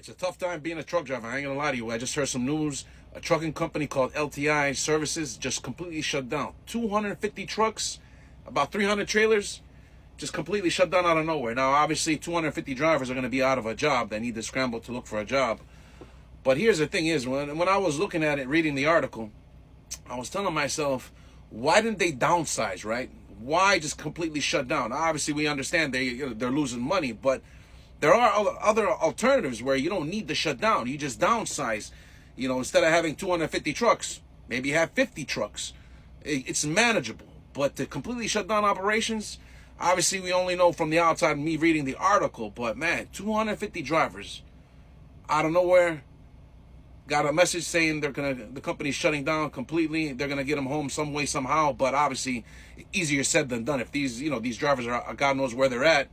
It's a tough time being a truck driver. I ain't gonna lie to you. I just heard some news. A trucking company called LTI Services just completely shut down. 250 trucks, about 300 trailers, just completely shut down out of nowhere. Now, obviously, 250 drivers are going to be out of a job. They need to scramble to look for a job. But here's the thing is, when I was looking at it, reading the article, I was telling myself, why didn't they downsize, right? Why just completely shut down? Obviously, we understand they're losing money, but there are other alternatives where you don't need to shut down. You just downsize. You know, instead of having 250 trucks, maybe have 50 trucks. It's manageable. But to completely shut down operations, obviously we only know from the outside, me reading the article, but man, 250 drivers out of nowhere got a message saying the company's shutting down completely. They're gonna get them home some way, somehow. But obviously, easier said than done. If these drivers are, God knows where they're at,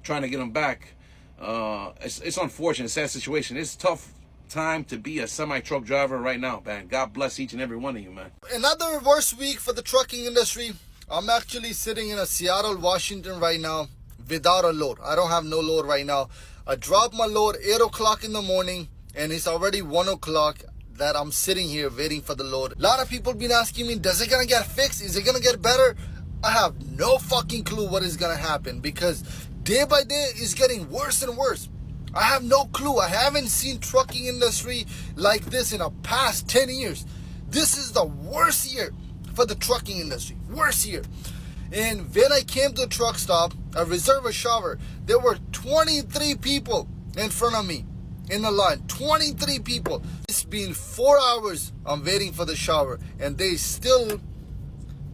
trying to get them back. It's unfortunate, it's a sad situation. It's a tough time to be a semi-truck driver right now, man. God bless each and every one of you, man. Another worst week for the trucking industry. I'm actually sitting in Seattle, Washington right now without a load. I don't have no load right now. I dropped my load 8 o'clock in the morning and it's already 1 o'clock that I'm sitting here waiting for the load. A lot of people been asking me, does it gonna get fixed? Is it gonna get better? I have no fucking clue what is gonna happen because day by day it's getting worse and worse. I have no clue. I haven't seen trucking industry like this in the past 10 years. This is the worst year for the trucking industry. Worst year. And when I came to the truck stop, I reserved a shower. There were 23 people in front of me in the line. 23 people. It's been 4 hours I'm waiting for the shower. And they still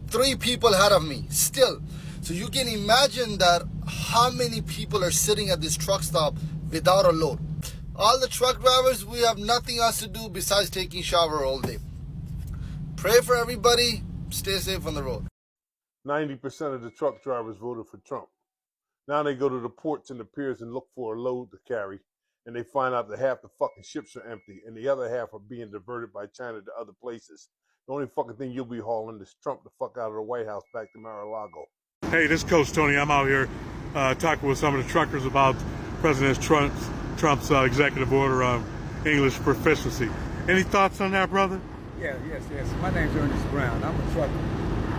3 people ahead of me. Still. So you can imagine that how many people are sitting at this truck stop without a load. All the truck drivers, we have nothing else to do besides taking shower all day. Pray for everybody. Stay safe on the road. 90% of the truck drivers voted for Trump. Now they go to the ports and the piers and look for a load to carry, and they find out that half the fucking ships are empty and the other half are being diverted by China to other places. The only fucking thing you'll be hauling is Trump the fuck out of the White House back to Mar-a-Lago. Hey, this is Coach Tony. I'm out here talking with some of the truckers about President Trump's executive order on English proficiency. Any thoughts on that, brother? Yes. My name's Ernest Brown. I'm a trucker.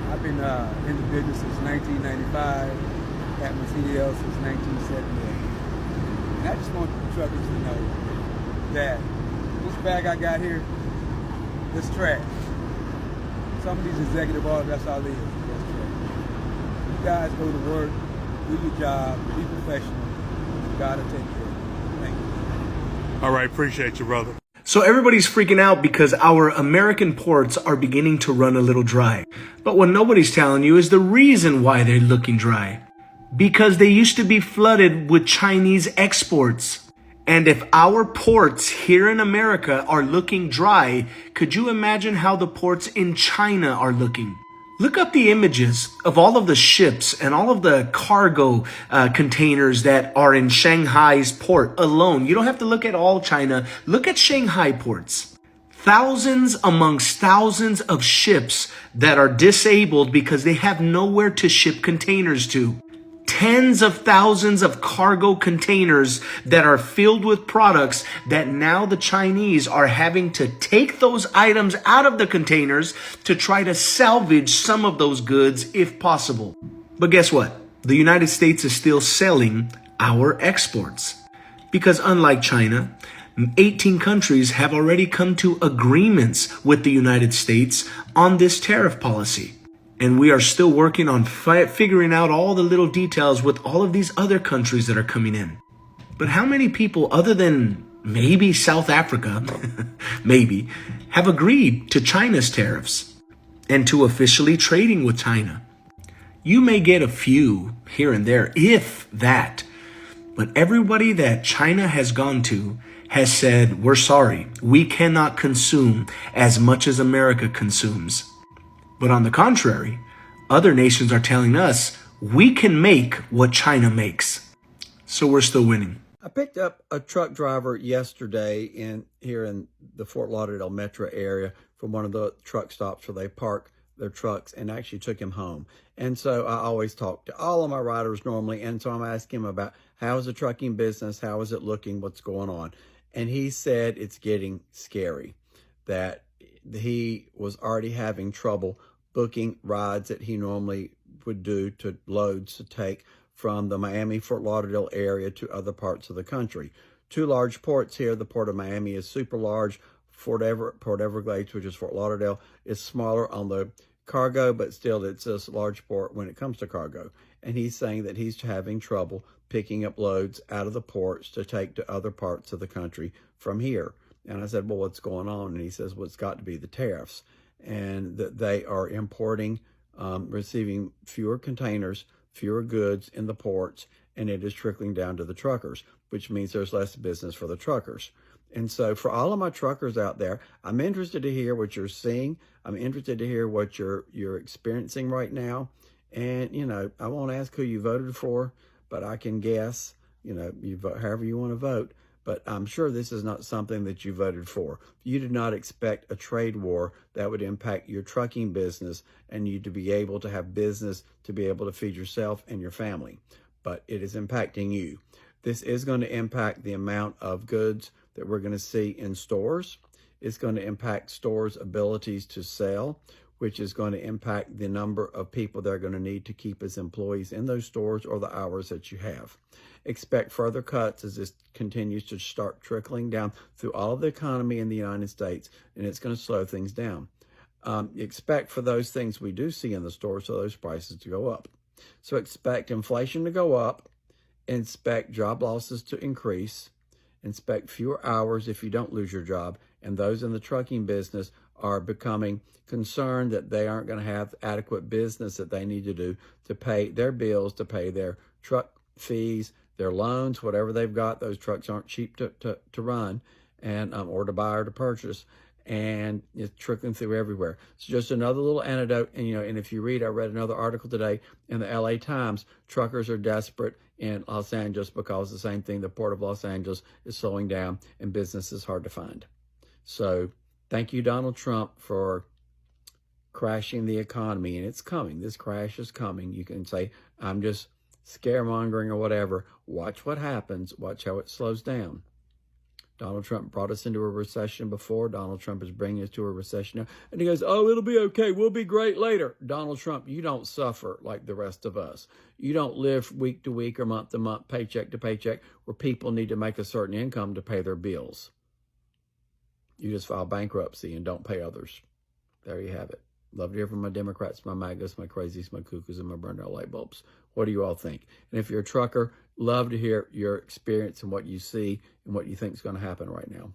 I've been in the business since 1995, at my CDL since 1978. And I just want the truckers to know that this bag I got here, this trash. Some of these executive orders, that's all it is. That's trash. You guys go to work, do your job, be professional. God will take care of you. Thank you. All right, appreciate you, brother. So everybody's freaking out because our American ports are beginning to run a little dry. But what nobody's telling you is the reason why they're looking dry. Because they used to be flooded with Chinese exports. And if our ports here in America are looking dry, could you imagine how the ports in China are looking? Look up the images of all of the ships and all of the cargo containers that are in Shanghai's port alone. You don't have to look at all China. Look at Shanghai ports. Thousands amongst thousands of ships that are disabled because they have nowhere to ship containers to. Tens of thousands of cargo containers that are filled with products that now the Chinese are having to take those items out of the containers to try to salvage some of those goods if possible. But guess what? The United States is still selling our exports. Because unlike China, 18 countries have already come to agreements with the United States on this tariff policy. And we are still working on figuring out all the little details with all of these other countries that are coming in. But how many people, other than maybe South Africa, maybe, have agreed to China's tariffs and to officially trading with China? You may get a few here and there, if that. But everybody that China has gone to has said, we're sorry, we cannot consume as much as America consumes. But on the contrary, other nations are telling us we can make what China makes. So we're still winning. I picked up a truck driver yesterday here in the Fort Lauderdale metro area from one of the truck stops where they park their trucks, and actually took him home. And so I always talk to all of my riders normally. And so I'm asking him about how is the trucking business? How is it looking? What's going on? And he said it's getting scary, that he was already having trouble booking rides that he normally would do to loads to take from the Miami, Fort Lauderdale area to other parts of the country. Two large ports here. The Port of Miami is super large. Port Everglades, which is Fort Lauderdale, is smaller on the cargo, but still it's a large port when it comes to cargo. And he's saying that he's having trouble picking up loads out of the ports to take to other parts of the country from here. And I said, well, what's going on? And he says, well, it's got to be the tariffs, and that they are importing, receiving fewer containers, fewer goods in the ports, and it is trickling down to the truckers, which means there's less business for the truckers. And so for all of my truckers out there, I'm interested to hear what you're seeing. I'm interested to hear what you're experiencing right now. And, you know, I won't ask who you voted for, but I can guess, you know, you vote however you want to vote. But I'm sure this is not something that you voted for. You did not expect a trade war that would impact your trucking business and you to be able to have business to be able to feed yourself and your family. But it is impacting you. This is going to impact the amount of goods that we're going to see in stores. It's going to impact stores' abilities to sell, which is going to impact the number of people they're going to need to keep as employees in those stores or the hours that you have. Expect further cuts as this continues to start trickling down through all of the economy in the United States, and it's going to slow things down. Expect for those things we do see in the stores, so those prices to go up. So expect inflation to go up, expect job losses to increase, expect fewer hours if you don't lose your job, and those in the trucking business are becoming concerned that they aren't going to have adequate business that they need to do to pay their bills, to pay their truck fees, their loans, whatever they've got. Those trucks aren't cheap to run and or to buy or to purchase, and it's trickling through everywhere. It's just another little anecdote. And, you know, and if you read, I read another article today in the LA Times, truckers are desperate in Los Angeles because the same thing, the Port of Los Angeles is slowing down and business is hard to find. So thank you, Donald Trump, for crashing the economy. And it's coming. This crash is coming. You can say, I'm just scaremongering or whatever. Watch what happens. Watch how it slows down. Donald Trump brought us into a recession before. Donald Trump is bringing us to a recession now. And he goes, oh, it'll be okay. We'll be great later. Donald Trump, you don't suffer like the rest of us. You don't live week to week or month to month, paycheck to paycheck, where people need to make a certain income to pay their bills. You just file bankruptcy and don't pay others. There you have it. Love to hear from my Democrats, my MAGAs, my crazies, my cuckoos, and my burned out light bulbs. What do you all think? And if you're a trucker, love to hear your experience and what you see and what you think is going to happen right now.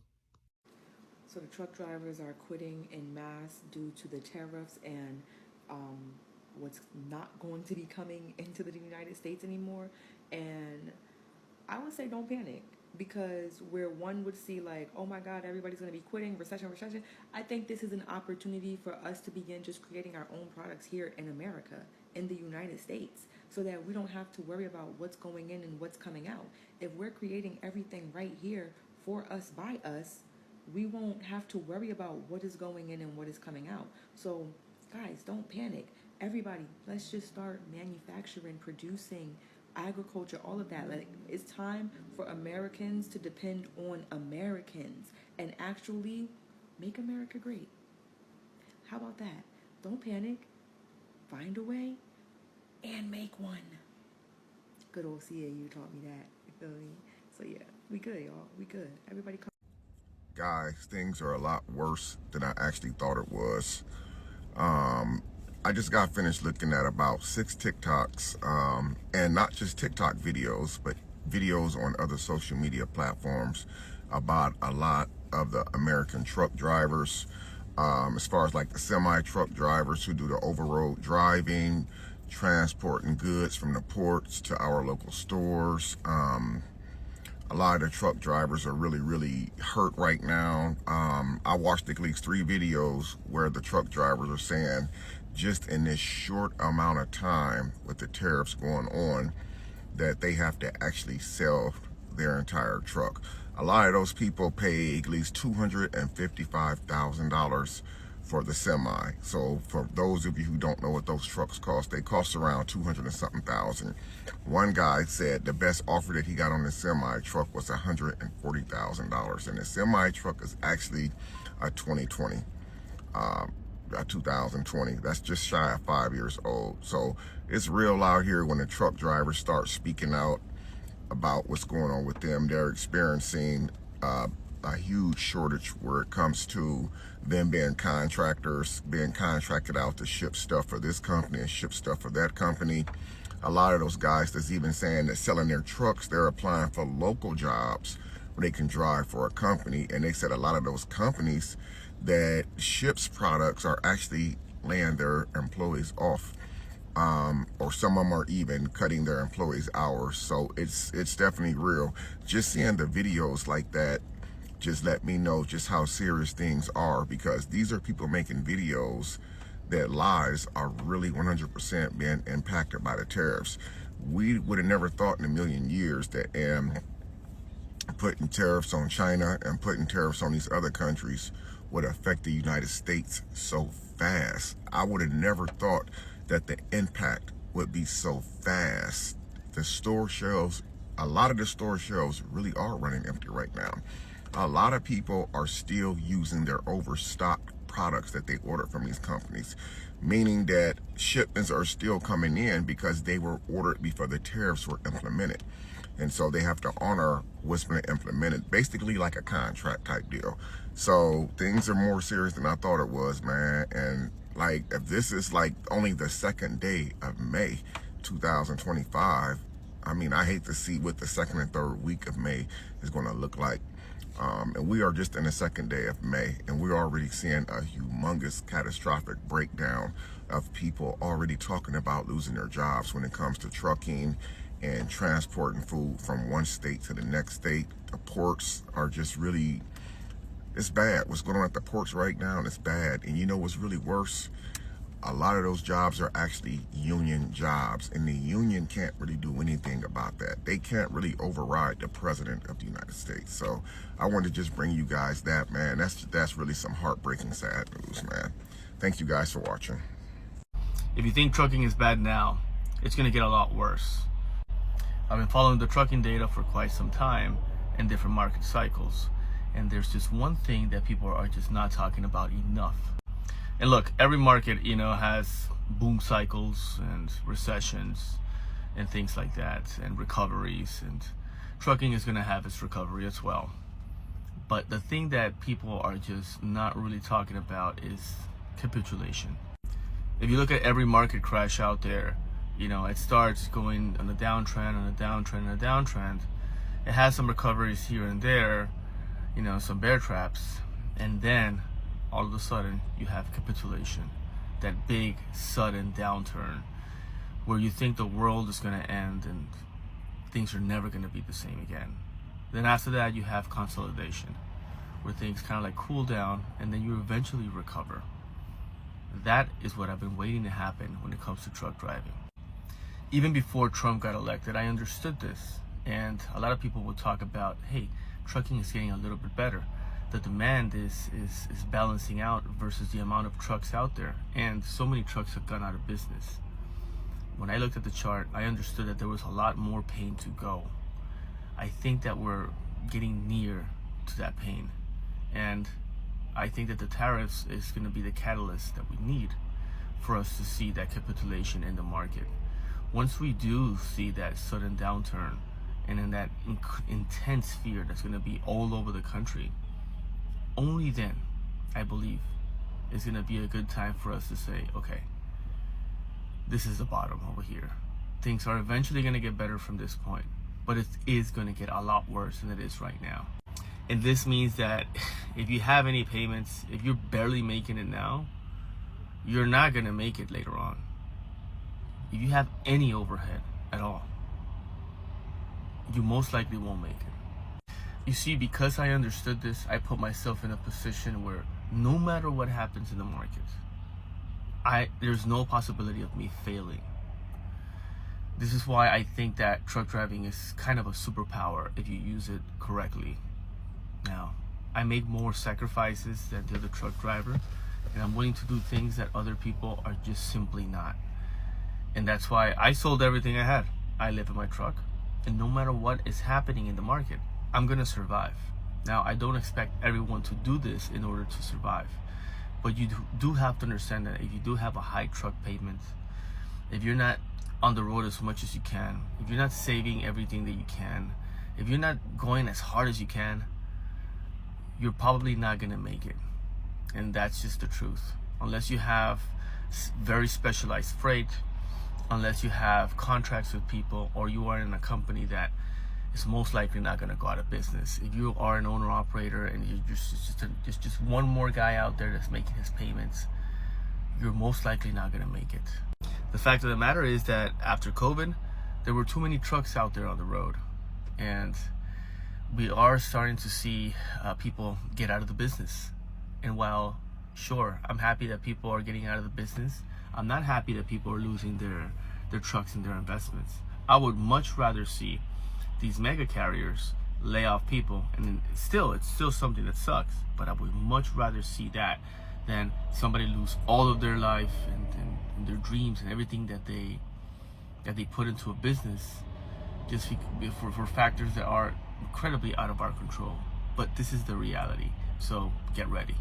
So the truck drivers are quitting en masse due to the tariffs and what's not going to be coming into the United States anymore. And I would say don't panic, because where one would see like, oh my God, everybody's going to be quitting, recession. I think this is an opportunity for us to begin just creating our own products here in America, in the United States, so that we don't have to worry about what's going in and what's coming out. If we're creating everything right here for us, by us, we won't have to worry about what is going in and what is coming out. So guys, don't panic. Everybody, let's just start manufacturing, producing, agriculture, all of that. Like, it's time for Americans to depend on Americans and actually make America great. How about that? Don't panic. Find a way and make one. Good old CAU taught me that. You feel me? So yeah, we good, y'all. We good. Everybody come. Guys, things are a lot worse than I actually thought it was. I just got finished looking at about 6 TikToks, and not just TikTok videos, but videos on other social media platforms about a lot of the American truck drivers, as far as like the semi-truck drivers who do the over-road driving, transporting goods from the ports to our local stores. A lot of the truck drivers are really hurt right now. I watched at least 3 videos where the truck drivers are saying, just in this short amount of time with the tariffs going on, that they have to actually sell their entire truck. A lot of those people pay at least $255,000 for the semi. So for those of you who don't know what those trucks cost, they cost around 200 and something thousand. One guy said the best offer that he got on the semi truck was $140,000, and the semi truck is actually a 2020, a 2020. That's just shy of 5 years old. So it's real out here when the truck drivers start speaking out about what's going on with them. They're experiencing a huge shortage where it comes to them being contractors, being contracted out to ship stuff for this company and ship stuff for that company. A lot of those guys that's even saying that selling their trucks, they're applying for local jobs where they can drive for a company. And they said a lot of those companies that ships products are actually laying their employees off. Or some of them are even cutting their employees' hours. So it's definitely real. Just seeing the videos like that just let me know just how serious things are, because these are people making videos that lives are really 100% being impacted by the tariffs. We would have never thought in a million years that putting tariffs on China and putting tariffs on these other countries would affect the United States so fast. I would have never thought that the impact would be so fast. The store shelves, a lot of the store shelves really are running empty right now. A lot of people are still using their overstocked products that they ordered from these companies, meaning that shipments are still coming in because they were ordered before the tariffs were implemented. And so they have to honor what's been implemented, basically like a contract type deal. So things are more serious than I thought it was, man. And like, if this is like only the second day of May 2025, I mean, I hate to see what the second and third week of May is going to look like. And we are just in the second day of May, and we're already seeing a humongous catastrophic breakdown of people already talking about losing their jobs when it comes to trucking and transporting food from one state to the next state. The ports are just really, it's bad. What's going on at the ports right now, it's bad. And you know what's really worse? A lot of those jobs are actually union jobs, and the union can't really do anything about that. They can't really override the president of the United States. So I wanted to just bring you guys that, man. That's really some heartbreaking, sad news, man. Thank you guys for watching. If you think trucking is bad now, it's going to get a lot worse. I've been following the trucking data for quite some time in different market cycles, and there's just one thing that people are just not talking about enough. And look, every market, you know, has boom cycles and recessions and things like that, and recoveries, and trucking is going to have its recovery as well. But the thing that people are just not really talking about is capitulation. If you look at every market crash out there, you know, it starts going on a downtrend, on a downtrend, on a downtrend. It has some recoveries here and there, you know, some bear traps, and then all of a sudden you have capitulation, that big sudden downturn where you think the world is going to end and things are never going to be the same again. Then after that you have consolidation, where things kind of like cool down and then you eventually recover. That is what I've been waiting to happen when it comes to truck driving. Even before Trump got elected, I understood this, and a lot of people would talk about, hey, trucking is getting a little bit better. The demand is balancing out versus the amount of trucks out there, and so many trucks have gone out of business. When I looked at the chart, I understood that there was a lot more pain to go. I think that we're getting near to that pain, and I think that the tariffs is going to be the catalyst that we need for us to see that capitulation in the market. Once we do see that sudden downturn and in that intense fear that's going to be all over the country, only then, I believe, is going to be a good time for us to say, okay, this is the bottom over here. Things are eventually going to get better from this point, but it is going to get a lot worse than it is right now. And this means that if you have any payments, if you're barely making it now, you're not going to make it later on. If you have any overhead at all, you most likely won't make it. You see, because I understood this, I put myself in a position where no matter what happens in the market, there's no possibility of me failing. This is why I think that truck driving is kind of a superpower if you use it correctly. Now, I make more sacrifices than the other truck driver, And I'm willing to do things that other people are just simply not. And that's why I sold everything I had. I live in my truck. And no matter what is happening in the market, I'm gonna survive. Now, I don't expect everyone to do this in order to survive. But you do have to understand that if you do have a high truck payment, if you're not on the road as much as you can, if you're not saving everything that you can, if you're not going as hard as you can, you're probably not gonna make it. And that's just the truth. Unless you have very specialized freight, unless you have contracts with people, or you are in a company that is most likely not gonna go out of business. If you are an owner operator and you're just one more guy out there that's making his payments, you're most likely not gonna make it. The fact of the matter is that after COVID, there were too many trucks out there on the road. And we are starting to see people get out of the business. And while, sure, I'm happy that people are getting out of the business, I'm not happy that people are losing their trucks and their investments. I would much rather see these mega carriers lay off people, and it's still something that sucks, but I would much rather see that than somebody lose all of their life and their dreams and everything that they put into a business just for factors that are incredibly out of our control. But this is the reality, so get ready.